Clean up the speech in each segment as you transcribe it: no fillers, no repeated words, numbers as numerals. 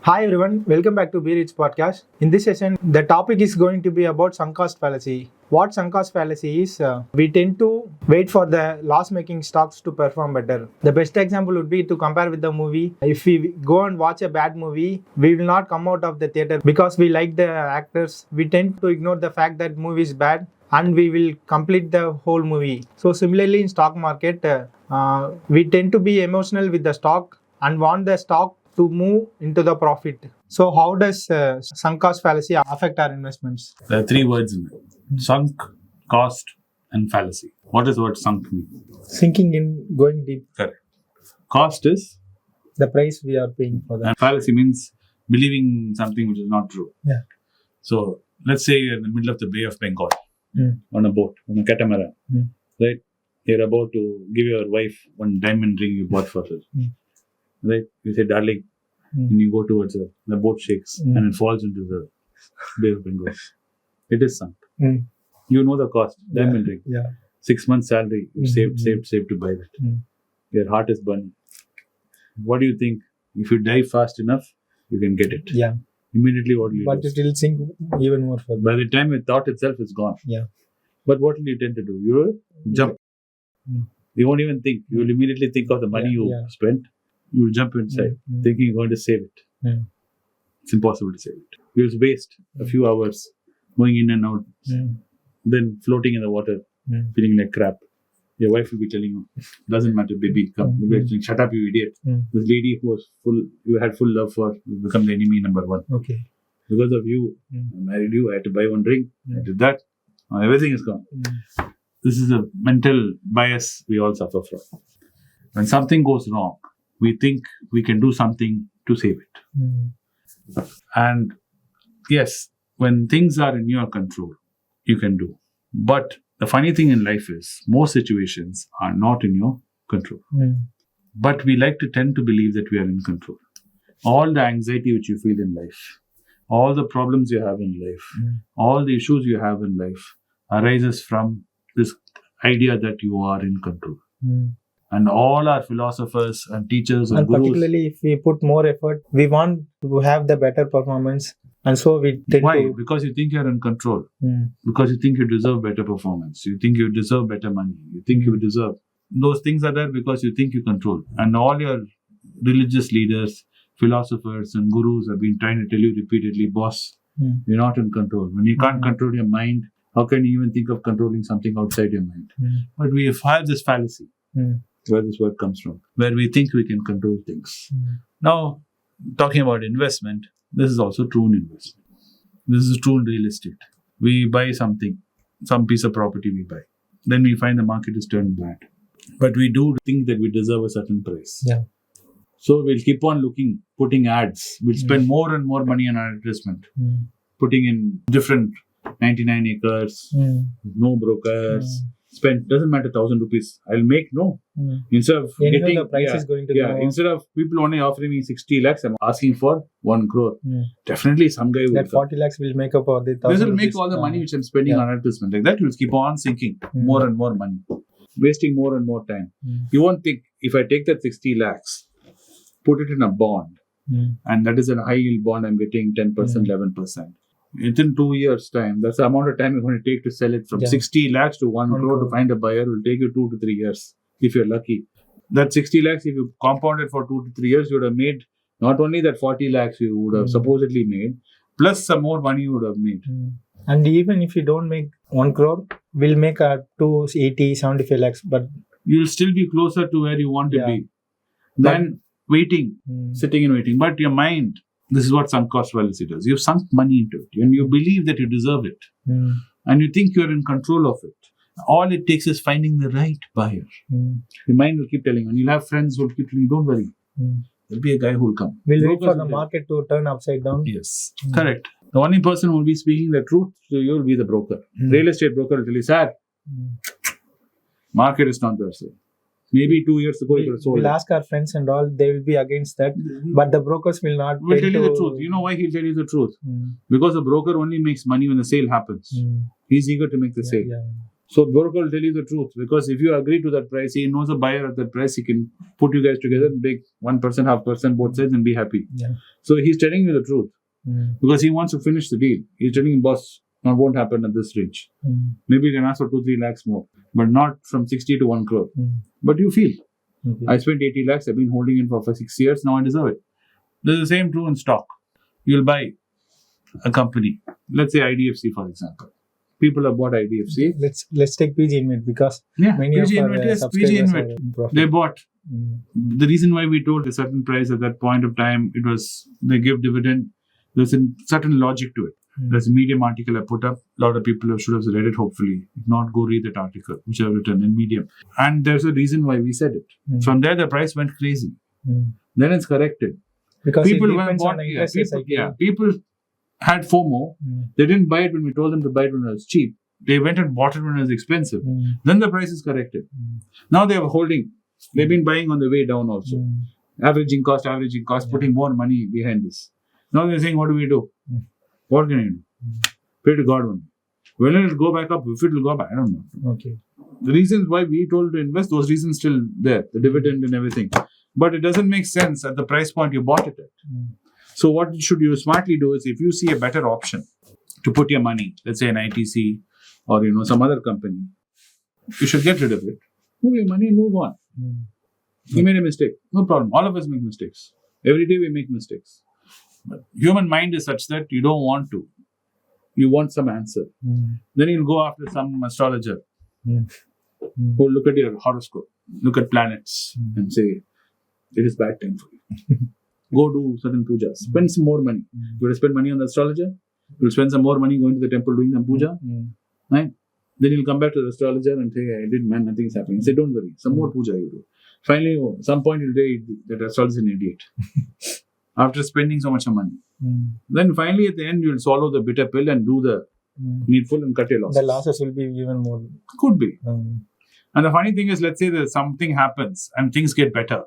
Hi everyone, welcome back to Be Rich podcast. In this session, the topic is going to be about sunk cost fallacy. What sunk cost fallacy is, we tend to wait for the loss-making stocks to perform better. The best example would be to compare with the movie. If we go and watch a bad movie, we will not come out of the theater because we like the actors. We tend to ignore the fact that movie is bad and we will complete the whole movie. So similarly in stock market, we tend to be emotional with the stock and want the stock to move into the profit. So how does sunk cost fallacy affect our investments? There are three words in it: sunk, cost, and fallacy. What does the word sunk mean? Sinking in, going deep. Correct. Cost is, The price we are paying for that. and fallacy means believing something which is not true. Yeah. So let's say you're in the middle of the Bay of Bengal on a boat, on a catamaran, right? You're about to give your wife one diamond ring you bought for her. Right? You say, darling, and you go towards her. The boat shakes and it falls into the Bay of Bengal. It is sunk. You know the cost, diamond ring. Yeah. 6 months' salary, you saved to buy that. Your heart is burning. What do you think? If you dive fast enough, you can get it. Yeah. Immediately, what will you But do? it will sink even more further. By the time the thought itself is gone. Yeah. But what will you tend to do? You will jump. You won't even think. You will immediately think of the money you spent. You will jump inside, thinking you're going to save it. It's impossible to save it. You will waste a few hours going in and out, then floating in the water, feeling like crap. Your wife will be telling you, doesn't matter, baby, come. You'll be saying, shut up, you idiot. This lady who was you had full love for, will become the enemy number one. Okay. Because of you, I married you, I had to buy one ring, I did that. Now everything is gone. This is a mental bias we all suffer from. When something goes wrong, we think we can do something to save it. And yes, when things are in your control, you can do. But the funny thing in life is, most situations are not in your control. But we like to tend to believe that we are in control. All the anxiety which you feel in life, all the problems you have in life, all the issues you have in life arises from this idea that you are in control. And all our philosophers and teachers and gurus. Particularly if we put more effort, we want to have the better performance. And so we tend Why? to... Because you think you're in control. Because you think you deserve better performance. You think you deserve better money. You think you deserve. Those things are there because you think you control. And all your religious leaders, philosophers and gurus have been trying to tell you repeatedly, boss, you're not in control. When you can't control your mind, how can you even think of controlling something outside your mind? But we have this fallacy. Where this word comes from, where we think we can control things. Now, talking about investment, this is also true in investment. This is true in real estate. We buy something, some piece of property we buy. Then we find the market is turned bad. But we do think that we deserve a certain price. Yeah. So we'll keep on looking, putting ads. We'll spend more and more money on advertisement. Putting in different 99 acres, no brokers. Spend, doesn't matter, 1,000 rupees. I'll make instead of getting the price is going to go. Instead of people only offering me 60 lakhs, I'm asking for 1 crore. Definitely some guy will that 40 lakhs will make up all the 1,000 This will make rupees. all the money which I'm spending on advertisement. Like that, will keep on sinking more and more money, wasting more and more time. You won't think, if I take that 60 lakhs, put it in a bond, and that is a high yield bond, I'm getting 10%, 11%. Within 2 years' time, that's the amount of time you're going to take to sell it from 60 lakhs to 1 crore to find a buyer will take you 2 to 3 years if you're lucky. That 60 lakhs, if you compound it for 2 to 3 years, you would have made not only that 40 lakhs you would have supposedly made, plus some more money you would have made. And even if you don't make 1 crore, we'll make 280, 75 lakhs. But you'll still be closer to where you want to be than waiting, sitting and waiting. But your mind, this is what sunk cost fallacy does. You've sunk money into it and you believe that you deserve it. And you think you're in control of it. All it takes is finding the right buyer. Your mind will keep telling you, and you'll have friends who will keep telling you, don't worry. There'll be a guy who will come. We'll wait for the market to turn upside down. Yes, correct. The only person who will be speaking the truth to you will be the broker. Real estate broker will tell you, sir, market is not there, sir. Maybe 2 years ago, we'll ask our friends and all, they will be against that. But the brokers will not. Will tell you the truth. You know why he'll tell you the truth? Because the broker only makes money when the sale happens. He's eager to make the sale. So broker will tell you the truth, because if you agree to that price, he knows a buyer at that price, he can put you guys together, make 1%, half percent, both sides, and be happy. Yeah. So he's telling you the truth because he wants to finish the deal. He's telling you, boss, that won't happen at this range. Maybe you can ask for 2-3 lakhs more, but not from 60 to 1 crore. But you feel, I spent 80 lakhs, I've been holding it for 6 years, now I deserve it. There's the same true in stock. You'll buy a company, let's say IDFC, for example. People have bought IDFC. Let's take PG Invent, because many PG of our Invent, yes, subscribers PG are Invent. in profit. They bought. The reason why we told a certain price at that point of time, it was they give dividend. There's a certain logic to it. There's a Medium article I put up. A lot of people should have read it, hopefully. If not, go read that article, which I've written in Medium. And there's a reason why we said it. From there, the price went crazy. Then it's corrected. Because people it depends on the interest rate cycle. People had FOMO. They didn't buy it when we told them to buy it when it was cheap. They went and bought it when it was expensive. Then the price is corrected. Now they are holding. They've been buying on the way down also. Averaging cost, putting more money behind this. Now they're saying, what do we do? What can you do? Pray to God one. When will it go back up? If it will go back, I don't know. Okay. The reasons why we told to invest, those reasons still there. The dividend and everything. But it doesn't make sense at the price point you bought it at. So what should you smartly do is, if you see a better option to put your money, let's say an ITC or some other company, you should get rid of it. Move your money and move on. You made a mistake. No problem. All of us make mistakes. Every day we make mistakes. But human mind is such that you don't want to. You want some answer. Then you'll go after some astrologer who will look at your horoscope, look at planets and say, it is bad time for you. Go do certain pujas. Spend some more money. You will spend money on the astrologer. You'll spend some more money going to the temple doing some puja. Right? Then you'll come back to the astrologer and say, I did, man, nothing is happening. Say, don't worry. Some more puja you do. Finally, some point you'll say that astrologer is an idiot. After spending so much money. Then finally at the end, you'll swallow the bitter pill and do the needful and cut your losses. The losses will be even more. Could be. And the funny thing is, let's say that something happens and things get better.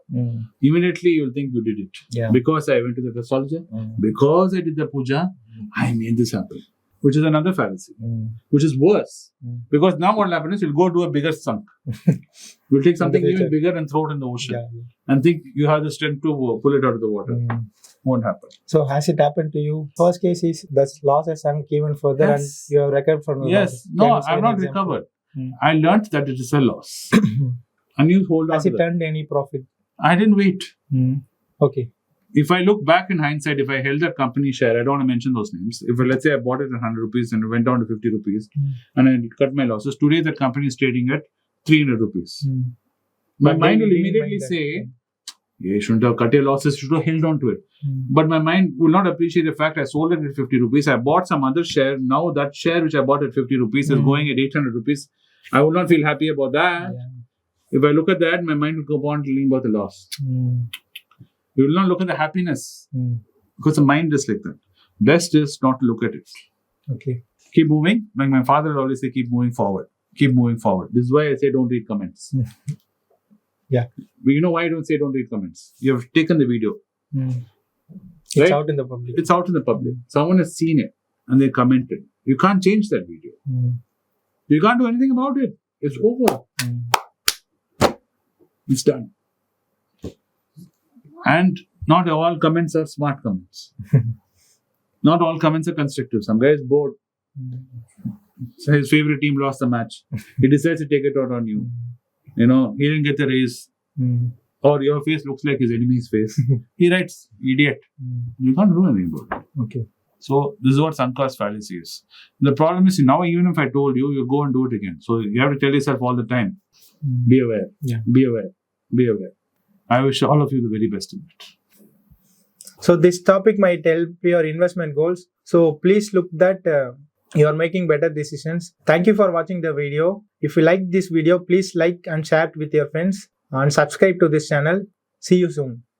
Immediately you'll think you did it. Yeah. Because I went to the astrologer, because I did the puja, I made this happen. Which is another fallacy. Which is worse. Because now what will happen is, you'll go do a bigger sunk. You'll take something even bigger and throw it in the ocean. And think you have the strength to pull it out of the water. Won't happen. So has it happened to you? First case is the loss has sunk even further and you have recovered from the loss. No, I've not recovered. I learnt that it is a loss. And you hold on Has to it that. turned any profit? I didn't wait. Okay. If I look back in hindsight, if I held that company share, I don't want to mention those names. If let's say I bought it at 100 rupees and it went down to 50 rupees and I cut my losses, today that company is trading at 300 rupees. My mind will immediately say, you shouldn't have cut your losses, you should have held on to it. But my mind will not appreciate the fact I sold it at 50 rupees. I bought some other share. Now that share which I bought at 50 rupees is going at 800 rupees. I will not feel happy about that. If I look at that, my mind will go on telling about the loss. You will not look at the happiness because the mind is like that. Best is not to look at it. Okay. Keep moving. Like my father will always say, keep moving forward. Keep moving forward. This is why I say don't read comments. Yeah. But you know why I don't say don't read comments? You have taken the video. It's Right? out in the public. It's out in the public. Someone has seen it and they commented. You can't change that video. You can't do anything about it. It's over. It's done. And not all comments are smart comments. Not all comments are constructive. Some guy is bored. So his favorite team lost the match. He decides to take it out on you. He didn't get the raise. Or your face looks like his enemy's face. He writes, idiot. You can't do anything about it. Okay. So this is what sunk cost fallacy is. The problem is, now even if I told you, you go and do it again. So you have to tell yourself all the time, be aware, be aware, be aware. I wish all of you the very best in it. So this topic might help your investment goals. So please look that you are making better decisions. Thank you for watching the video. If you like this video, please like and share it with your friends and subscribe to this channel. See you soon.